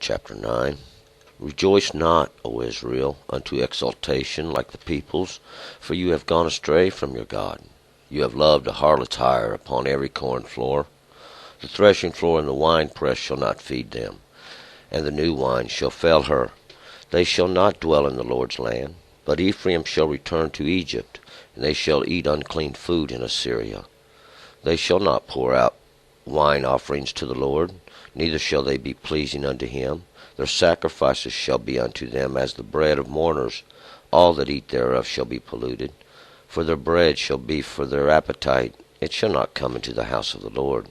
chapter 9. Rejoice not, O Israel, unto exaltation like the peoples, for you have gone astray from your God. You have loved a harlot's hire upon every corn floor. The threshing floor and the winepress shall not feed them, and the new wine shall fail her. They shall not dwell in the Lord's land, but Ephraim shall return to Egypt, and they shall eat unclean food in Assyria. They shall not pour out wine offerings to the Lord, neither shall they be pleasing unto him. Their sacrifices shall be unto them as the bread of mourners. All that eat thereof shall be polluted. For their bread shall be for their appetite. It shall not come into the house of the Lord.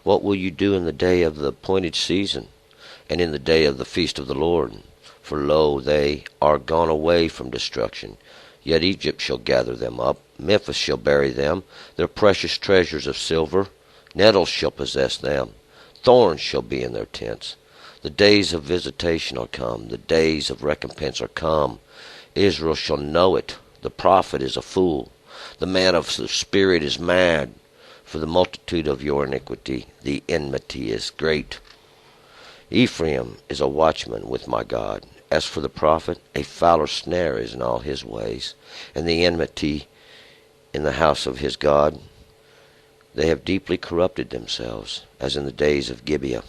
What will you do in the day of the appointed season, and in the day of the feast of the Lord? For lo, they are gone away from destruction. Yet Egypt shall gather them up. Memphis shall bury them. Their precious treasures of silver. Nettles shall possess them. Thorns shall be in their tents. The days of visitation are come. The days of recompense are come. Israel shall know it. The prophet is a fool. The man of the spirit is mad. For the multitude of your iniquity, the enmity is great. Ephraim is a watchman with my God. As for the prophet, a fowler snare is in all his ways, and the enmity in the house of his God. They have deeply corrupted themselves, as in the days of Gibeah.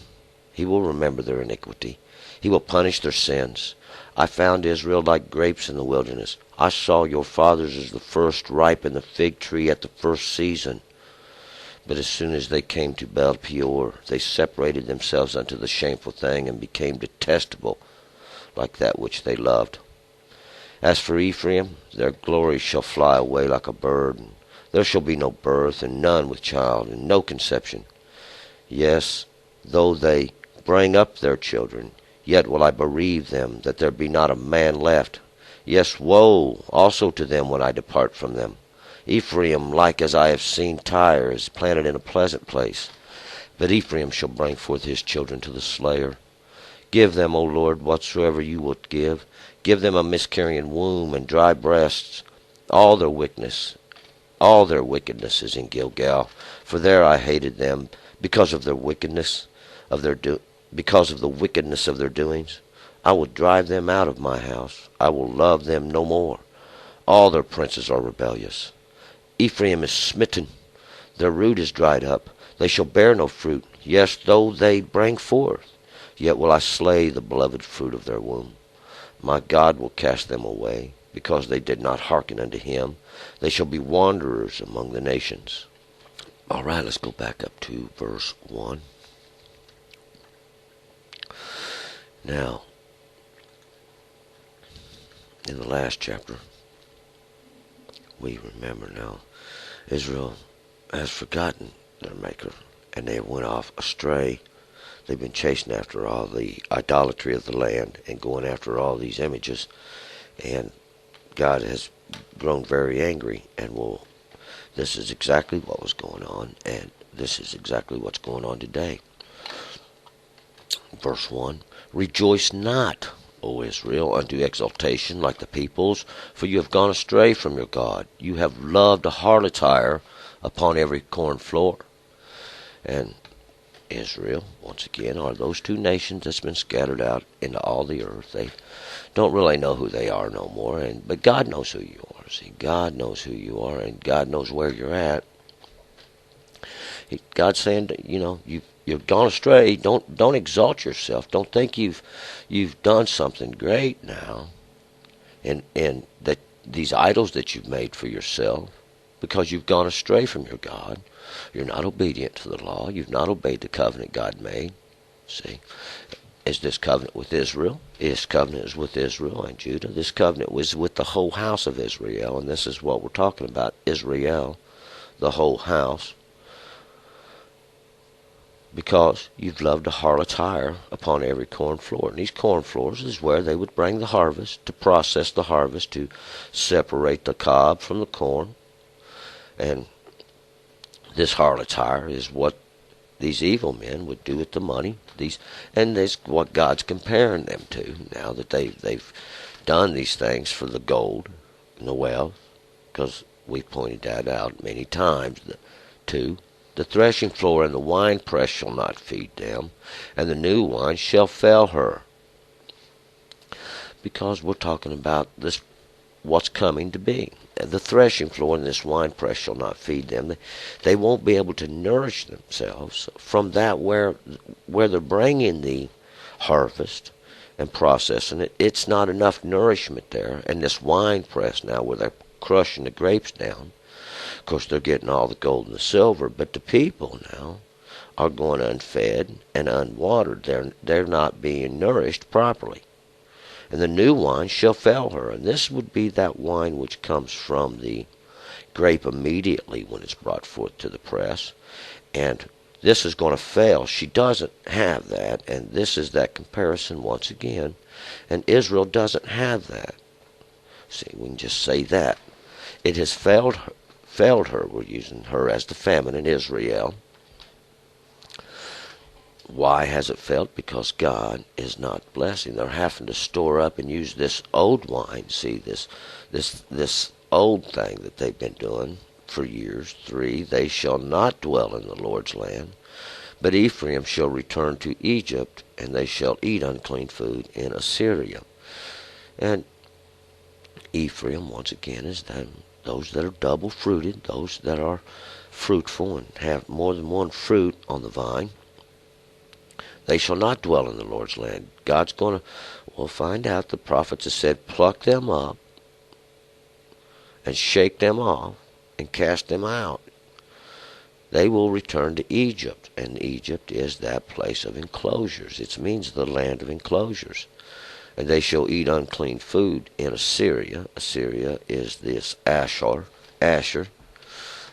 He will remember their iniquity. He will punish their sins. I found Israel like grapes in the wilderness. I saw your fathers as the first ripe in the fig tree at the first season. But as soon as they came to Baal Peor, they separated themselves unto the shameful thing, and became detestable, like that which they loved. As for Ephraim, their glory shall fly away like a bird. There shall be no birth, and none with child, and no conception. Yes, though they bring up their children, yet will I bereave them, that there be not a man left. Yes, woe also to them when I depart from them. Ephraim, like as I have seen Tyre, is planted in a pleasant place. But Ephraim shall bring forth his children to the slayer. Give them, O Lord, whatsoever you wilt give. Give them a miscarrying womb and dry breasts. All their wickedness is in Gilgal. For there I hated them because of their wickedness because of the wickedness of their doings. I will drive them out of my house. I will love them no more. All their princes are rebellious. Ephraim is smitten. Their root is dried up. They shall bear no fruit. Yes, though they bring forth, yet will I slay the beloved fruit of their womb. My God will cast them away, because they did not hearken unto him. They shall be wanderers among the nations. All right, let's go back up to verse 1. Now, in the last chapter, we remember now, Israel has forgotten their Maker, and they have went off astray. They've been chasing after all the idolatry of the land and going after all these images, and God has grown very angry, and this is exactly what was going on, and this is exactly what's going on today. Verse 1, Rejoice not, O Israel, unto exaltation like the peoples, for you have gone astray from your God. You have loved a harlot's hire upon every corn floor. And Israel, once again, are those two nations that's been scattered out into all the earth. They don't really know who they are no more, but God knows who you are. See, God knows who you are, and God knows where you're at. God's saying, you've gone astray. Don't exalt yourself. Don't think you've done something great now, and that these idols that you've made for yourself, because you've gone astray from your God. You're not obedient to the law. You've not obeyed the covenant God made. See, is this covenant with Israel? This covenant is with Israel and Judah. This covenant was with the whole house of Israel, and this is what we're talking about, Israel, the whole house. Because you've loved a harlot's hire upon every corn floor. And these corn floors is where they would bring the harvest, to process the harvest, to separate the cob from the corn. And this harlot's hire is what these evil men would do with the money. And that's what God's comparing them to, now that they've done these things for the gold and the wealth, because we've pointed that out many times, too. The threshing floor and the winepress shall not feed them, and the new wine shall fail her. Because we're talking about this, what's coming to be. The threshing floor and this winepress shall not feed them. They won't be able to nourish themselves from that where they're bringing the harvest and processing it. It's not enough nourishment there. And this winepress now, where they're crushing the grapes down, of course they're getting all the gold and the silver, but the people now are going unfed and unwatered. They're not being nourished properly. And the new wine shall fail her. And this would be that wine which comes from the grape immediately when it's brought forth to the press. And this is going to fail. She doesn't have that. And this is that comparison once again. And Israel doesn't have that. See, we can just say that. It has failed her. We're using her as the feminine, Israel. Why has it failed? Because God is not blessing. They're having to store up and use this old wine. See, this old thing that they've been doing for years. 3, they shall not dwell in the Lord's land, but Ephraim shall return to Egypt, and they shall eat unclean food in Assyria. And Ephraim, once again, is those that are double-fruited, those that are fruitful and have more than one fruit on the vine. They shall not dwell in the Lord's land. God's going to, we'll find out, the prophets have said, pluck them up and shake them off and cast them out. They will return to Egypt, and Egypt is that place of enclosures. It means the land of enclosures. And they shall eat unclean food in Assyria. Assyria is this Asher,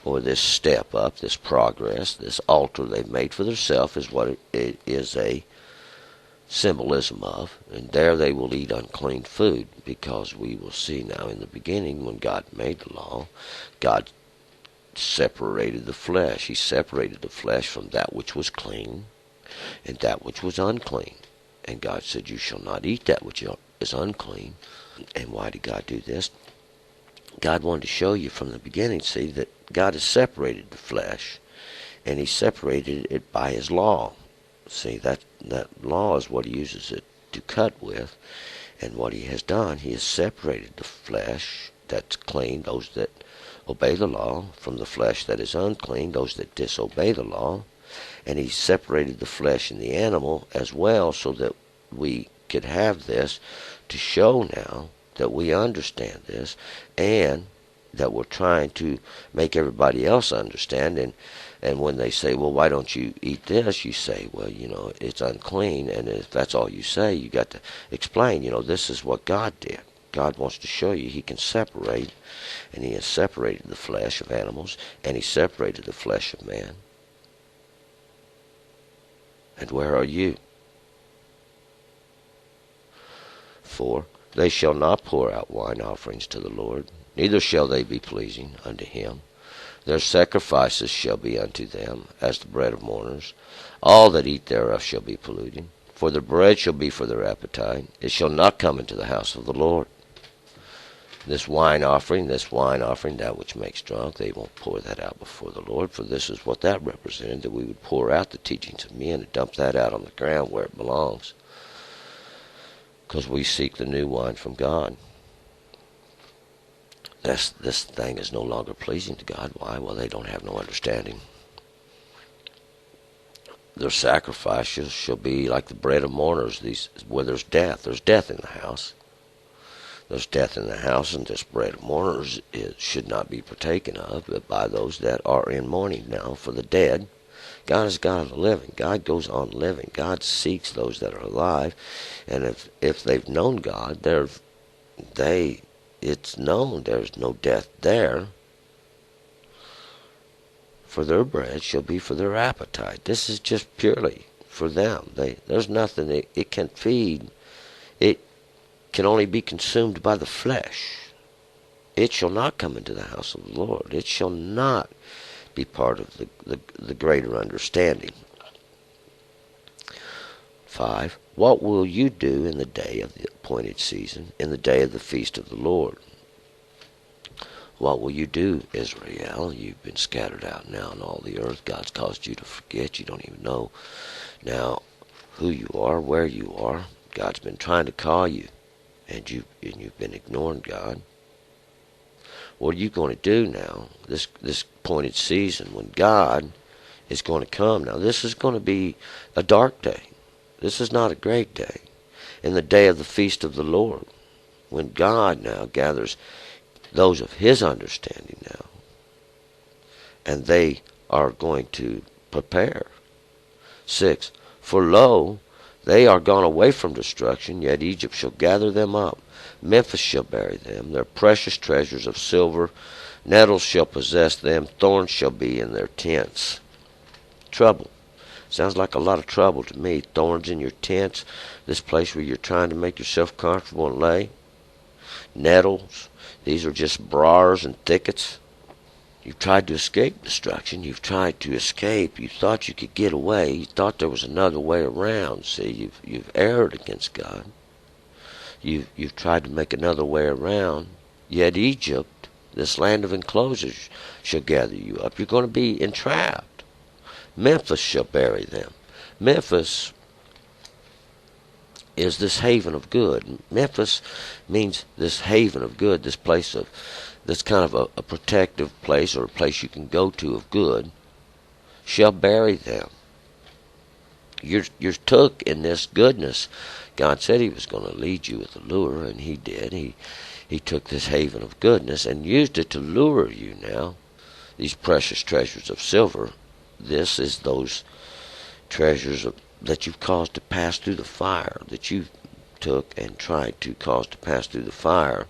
or this step up, this progress, this altar they've made for themselves is what it is a symbolism of. And there they will eat unclean food, because we will see now in the beginning when God made the law, God separated the flesh. He separated the flesh from that which was clean and that which was unclean. And God said, you shall not eat that which is unclean. And why did God do this? God wanted to show you from the beginning, see, that God has separated the flesh, and He separated it by His law. See, that law is what He uses it to cut with, and what He has done, He has separated the flesh that's clean, those that obey the law, from the flesh that is unclean, those that disobey the law, and He separated the flesh in the animal as well, so that we could have this to show now that we understand this, and that we're trying to make everybody else understand. And when they say, well, why don't you eat this? You say, well, it's unclean. And if that's all you say, you got to explain, this is what God did. God wants to show you He can separate, and He has separated the flesh of animals, and He separated the flesh of man. And where are you? 4, they shall not pour out wine offerings to the Lord, neither shall they be pleasing unto Him. Their sacrifices shall be unto them as the bread of mourners. All that eat thereof shall be polluted. For their bread shall be for their appetite. It shall not come into the house of the Lord. This wine offering, that which makes drunk, they won't pour that out before the Lord. For this is what that represented, that we would pour out the teachings of men and dump that out on the ground where it belongs. Because we seek the new wine from God. This thing is no longer pleasing to God. Why? Well, they don't have no understanding. Their sacrifices shall be like the bread of mourners, where there's death. There's death in the house. There's death in the house, and this bread of mourners should not be partaken of, but by those that are in mourning now for the dead. God is God of the living. God goes on living. God seeks those that are alive. And if they've known God, it's known there's no death there. For their bread shall be for their appetite. This is just purely for them. There's nothing it can feed. It can only be consumed by the flesh. It shall not come into the house of the Lord. It shall not be part of the greater understanding. 5. What will you do in the day of the appointed season, in the day of the feast of the Lord? What will you do, Israel? You've been scattered out now on all the earth. God's caused you to forget. You don't even know now who you are, where you are. God's been trying to call you, and you've been ignoring God. What are you going to do now? This appointed season when God is going to come. Now this is going to be a dark day. This is not a great day. In the day of the feast of the Lord, when God now gathers those of his understanding now, and they are going to prepare. 6. For lo, they are gone away from destruction, yet Egypt shall gather them up. Memphis shall bury them, their precious treasures of silver. Nettles shall possess them, thorns shall be in their tents. Trouble. Sounds like a lot of trouble to me. Thorns in your tents, this place where you're trying to make yourself comfortable and lay. Nettles, these are just briars and thickets. You've tried to escape destruction. You've tried to escape. You thought you could get away. You thought there was another way around. See, you've erred against God. You've tried to make another way around. Yet Egypt, this land of enclosures, shall gather you up. You're going to be entrapped. Memphis shall bury them. Memphis is this haven of good. Memphis means this haven of good, this place of, this kind of a protective place, or a place you can go to of good, shall bury them. You're took in this goodness. God said he was going to lead you with a lure, and he did. He took this haven of goodness and used it to lure you now. These precious treasures of silver, this is those treasures that you've caused to pass through the fire, that you took and tried to cause to pass through the fire.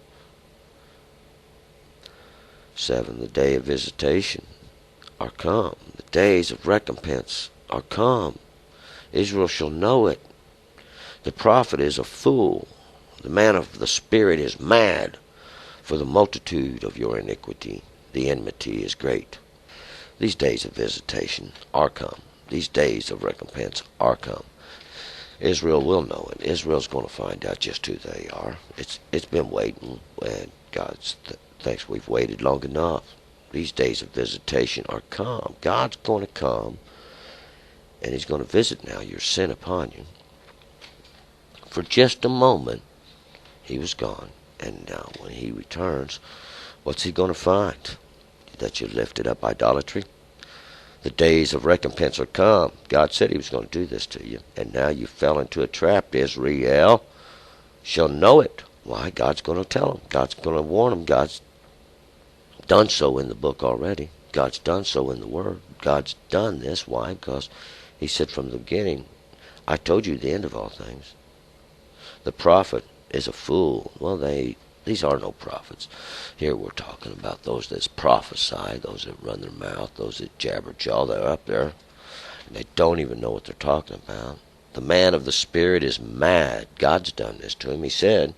7. The day of visitation are come. The days of recompense are come. Israel shall know it. The prophet is a fool. The man of the spirit is mad. For the multitude of your iniquity, the enmity is great. These days of visitation are come. These days of recompense are come. Israel will know it. Israel's going to find out just who they are. It's been waiting, and God's thinks we've waited long enough. These days of visitation are come. God's going to come, and he's going to visit now your sin upon you. For just a moment, he was gone, and now when he returns, what's he going to find? That you lifted up idolatry? The days of recompense are come. God said he was going to do this to you, and now you fell into a trap. Israel shall know it. Why? God's going to tell him. God's going to warn him. God's done so in the book already. God's done so in the Word. God's done this. Why? Because he said from the beginning, I told you the end of all things. The prophet is a fool. Well, these are no prophets. Here we're talking about those that prophesy, those that run their mouth, those that jabber jaw. They're up there, and they don't even know what they're talking about. The man of the spirit is mad. God's done this to him. He said,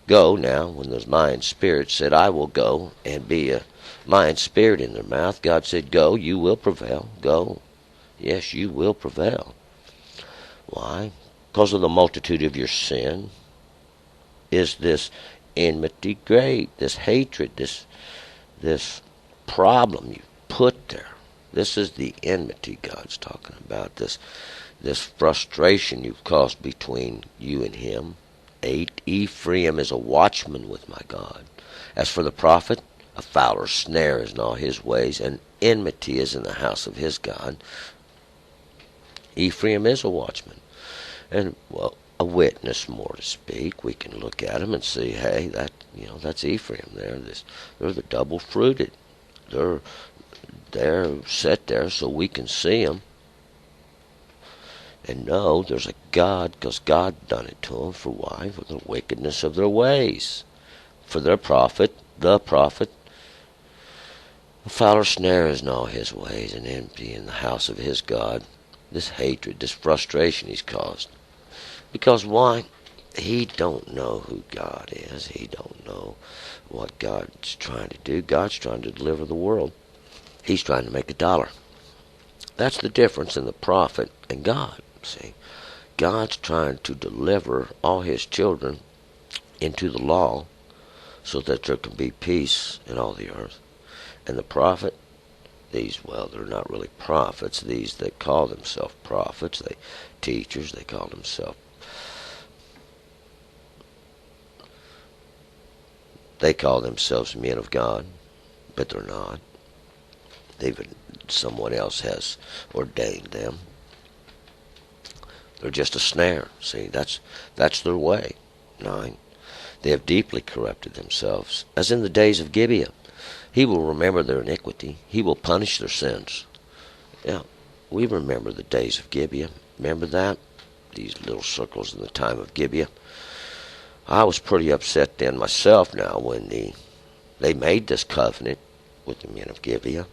go now. When those lion spirits said, I will go and be a lion spirit in their mouth, God said, go, you will prevail. Go. Yes, you will prevail. Why? Because of the multitude of your sin is this enmity great, this hatred, this problem you put there. This is the enmity God's talking about, this frustration you've caused between you and him. 8. Ephraim is a watchman with my God. As for the prophet, a fowler's snare is in all his ways, and enmity is in the house of his God. Ephraim is a watchman, and well, a witness, more to speak. We can look at him and see, hey, that's Ephraim there. They're the double-fruited. They're set there so we can see them and know there's a God, because God done it to them. For why? For the wickedness of their ways. For their prophet, the fowler snare is in all his ways, and empty in the house of his God. This hatred, this frustration he's caused. Because why? He don't know who God is. He don't know what God's trying to do. God's trying to deliver the world. He's trying to make $1. That's the difference in the prophet and God. See, God's trying to deliver all his children into the law so that there can be peace in all the earth. And the prophet, they're not really prophets, these that call themselves prophets, teachers, they call themselves, men of God, but they're not. Someone else has ordained them. They're just a snare. See, that's their way. 9. They have deeply corrupted themselves, as in the days of Gibeah. He will remember their iniquity. He will punish their sins. Yeah, we remember the days of Gibeah. Remember that? These little circles in the time of Gibeah. I was pretty upset then myself now when they made this covenant with the men of Gibeah.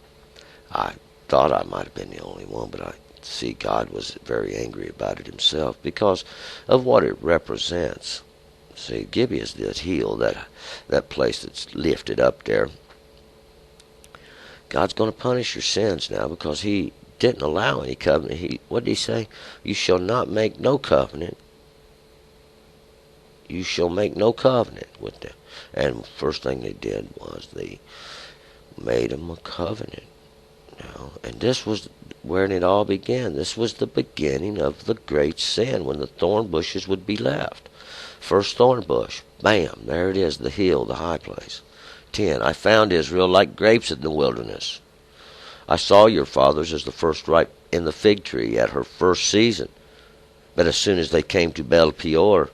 I thought I might have been the only one, but I see God was very angry about it himself because of what it represents. See, Gibeah is the hill, that place that's lifted up there. God's going to punish your sins now because he didn't allow any covenant. What did he say? You shall not make no covenant. You shall make no covenant with them. And the first thing they did was they made him a covenant. And this was where it all began. This was the beginning of the great sin, when the thorn bushes would be left. First thorn bush, bam, there it is, the hill, the high place. 10. I found Israel like grapes in the wilderness. I saw your fathers as the first ripe in the fig tree at her first season. But as soon as they came to Baal Peor,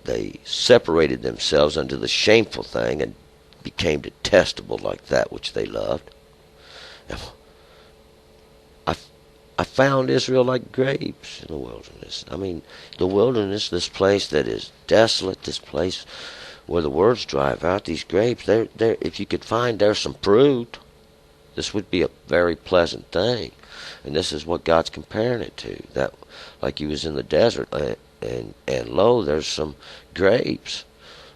they separated themselves unto the shameful thing and became detestable like that which they loved. I found Israel like grapes in the wilderness. I mean, the wilderness, this place that is desolate, this place where the words drive out, these grapes, if you could find there some fruit, this would be a very pleasant thing. And this is what God's comparing it to. That, like he was in the desert, and lo, there's some grapes.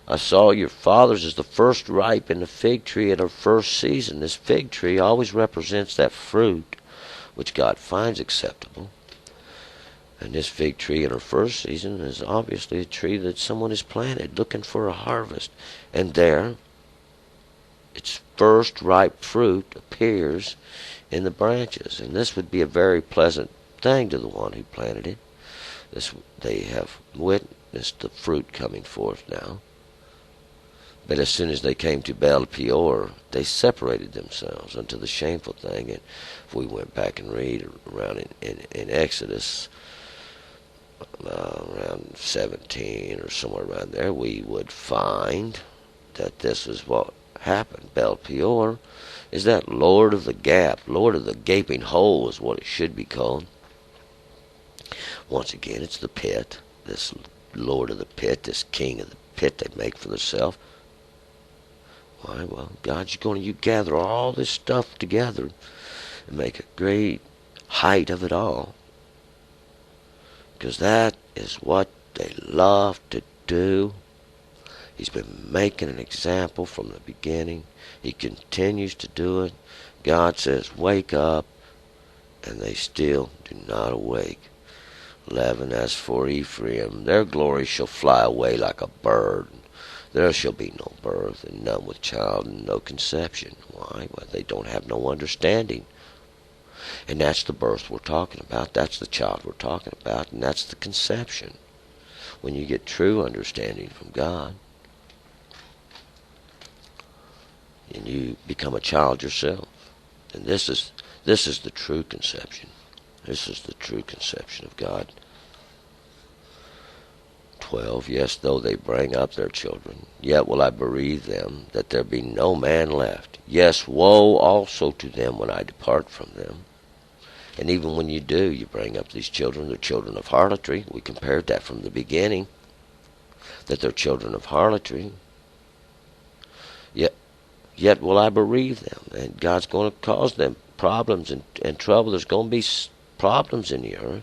I saw your fathers as the first ripe in the fig tree at her first season. This fig tree always represents that fruit which God finds acceptable. And this fig tree in her first season is obviously a tree that someone has planted looking for a harvest. And there, its first ripe fruit appears in the branches. And this would be a very pleasant thing to the one who planted it. They have witnessed the fruit coming forth now. But as soon as they came to Baal Peor, they separated themselves unto the shameful thing. And if we went back and read around in Exodus, around 17 or somewhere around there, we would find that this is what happened. Baal Peor is that Lord of the Gap, Lord of the Gaping Hole is what it should be called. Once again, it's the pit, this Lord of the pit, this king of the pit they make for themselves. Why, well, God's going to gather all this stuff together and make a great height of it all. Because that is what they love to do. He's been making an example from the beginning. He continues to do it. God says, wake up, and they still do not awake. 11, as for Ephraim, their glory shall fly away like a bird. There shall be no birth, and none with child, and no conception. Why? Well, they don't have no understanding. And that's the birth we're talking about. That's the child we're talking about, and that's the conception. When you get true understanding from God, and you become a child yourself. And this is the true conception. This is the true conception of God. 12, yes, though they bring up their children, yet will I bereave them, that there be no man left. Yes, woe also to them when I depart from them. And even when you do, you bring up these children, they're children of harlotry. We compared that from the beginning, that they're children of harlotry. Yet will I bereave them, and God's going to cause them problems and trouble. There's going to be problems in the earth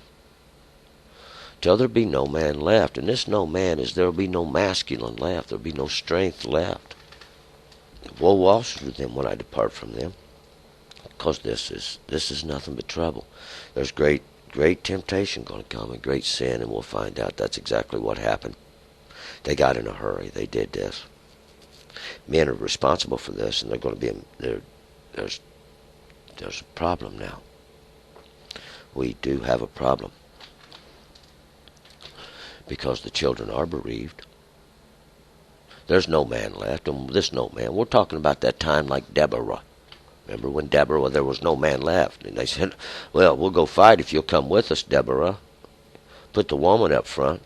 till there be no man left. And this no man is there will be no masculine left. There will be no strength left. Woe also to them when I depart from them, because this is nothing but trouble. There's great temptation going to come, and great sin, and we'll find out that's exactly what happened. They got in a hurry. They did this. Men are responsible for this, and they're going to be there's a problem now. We do have a problem because the children are bereaved. There's no man left, and this no man. We're talking about that time like Deborah. Remember when Deborah, there was no man left, and they said, "Well, we'll go fight if you'll come with us, Deborah." Put the woman up front.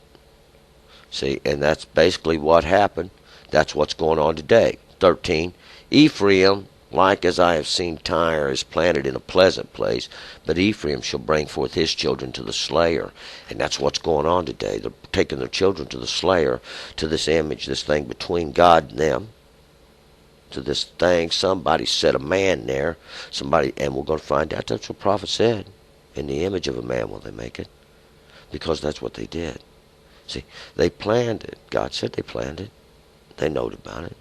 See, and that's basically what happened. That's what's going on today. 13. Ephraim, like as I have seen Tyre, is planted in a pleasant place, but Ephraim shall bring forth his children to the slayer. And that's what's going on today. They're taking their children to the slayer, to this image, this thing between God and them, to this thing. Somebody set a man there, somebody, and we're going to find out that's what the prophet said. In the image of a man will they make it, because that's what they did. See, they planned it. God said they planned it. They knowed about it.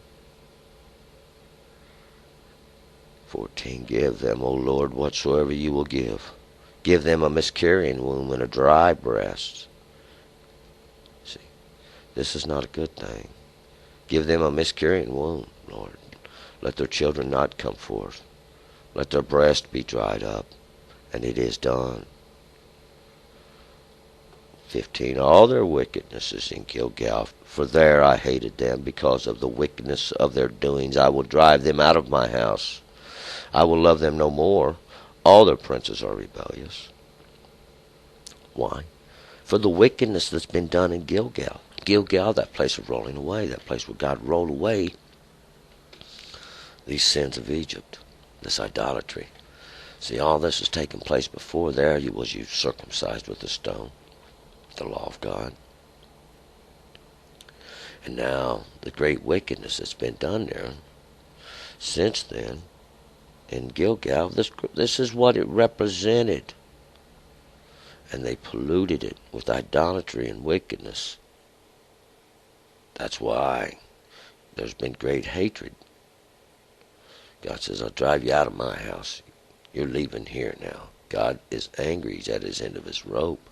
14. Give them, O Lord, whatsoever you will give. Give them a miscarrying womb and a dry breast. See, this is not a good thing. Give them a miscarrying womb, Lord. Let their children not come forth. Let their breast be dried up. And it is done. 15. All their wickednesses in Gilgal, for there I hated them, because of the wickedness of their doings. I will drive them out of my house. I will love them no more. All their princes are rebellious. Why? For the wickedness that's been done in Gilgal. Gilgal, that place of rolling away, that place where God rolled away these sins of Egypt, this idolatry. See, all this has taken place before there. You circumcised with a stone, the law of God. And now the great wickedness that's been done there since then in Gilgal, this is what it represented. And they polluted it with idolatry and wickedness. That's why there's been great hatred. God says, I'll drive you out of my house. You're leaving here now. God is angry. He's at his end of his rope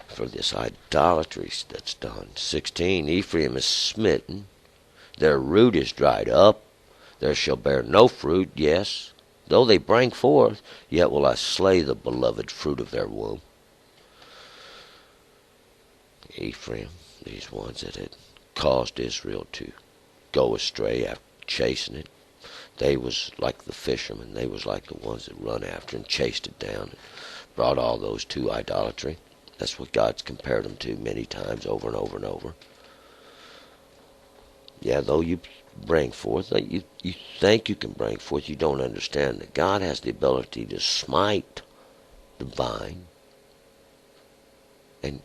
for this idolatry that's done. 16. Ephraim is smitten. Their root is dried up. There shall bear no fruit, yes. Though they bring forth, yet will I slay the beloved fruit of their womb. Ephraim, these ones that had caused Israel to go astray after chasing it, they was like the fishermen. They was like the ones that run after and chased it down and brought all those to idolatry. That's what God's compared them to many times, over and over and over. Yeah, though you bring forth, you think you can bring forth, you don't understand that God has the ability to smite the vine. And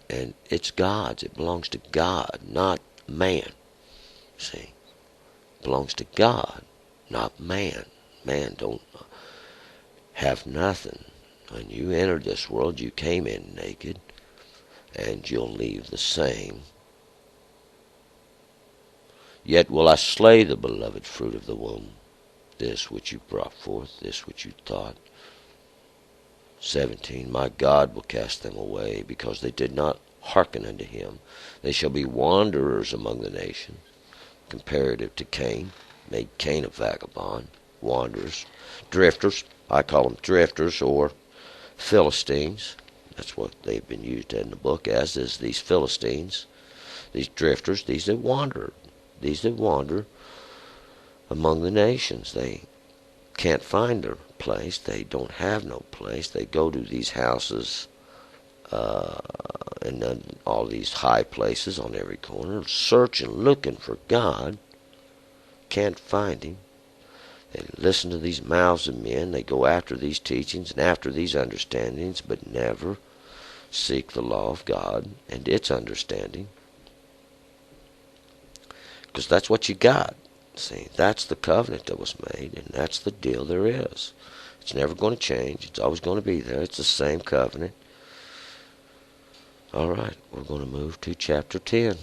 it's God's. It belongs to God, not man. See? It belongs to God, not man. Man don't have nothing. When you entered this world, you came in naked, and you'll leave the same. Yet will I slay the beloved fruit of the womb, this which you brought forth, this which you thought. 17. My God will cast them away, because they did not hearken unto him. They shall be wanderers among the nations. Comparative to Cain, made Cain a vagabond. Wanderers, drifters. I call them drifters or Philistines. That's what they've been used in the book as, is these Philistines, these drifters, these that wander among the nations. They can't find their place. They don't have no place. They go to these houses and then all these high places on every corner, searching, looking for God. Can't find him. They listen to these mouths of men. They go after these teachings and after these understandings, but never seek the law of God and its understanding. Because that's what you got. See, that's the covenant that was made, and that's the deal there is. It's never going to change. It's always going to be there. It's the same covenant. All right, we're going to move to chapter 10.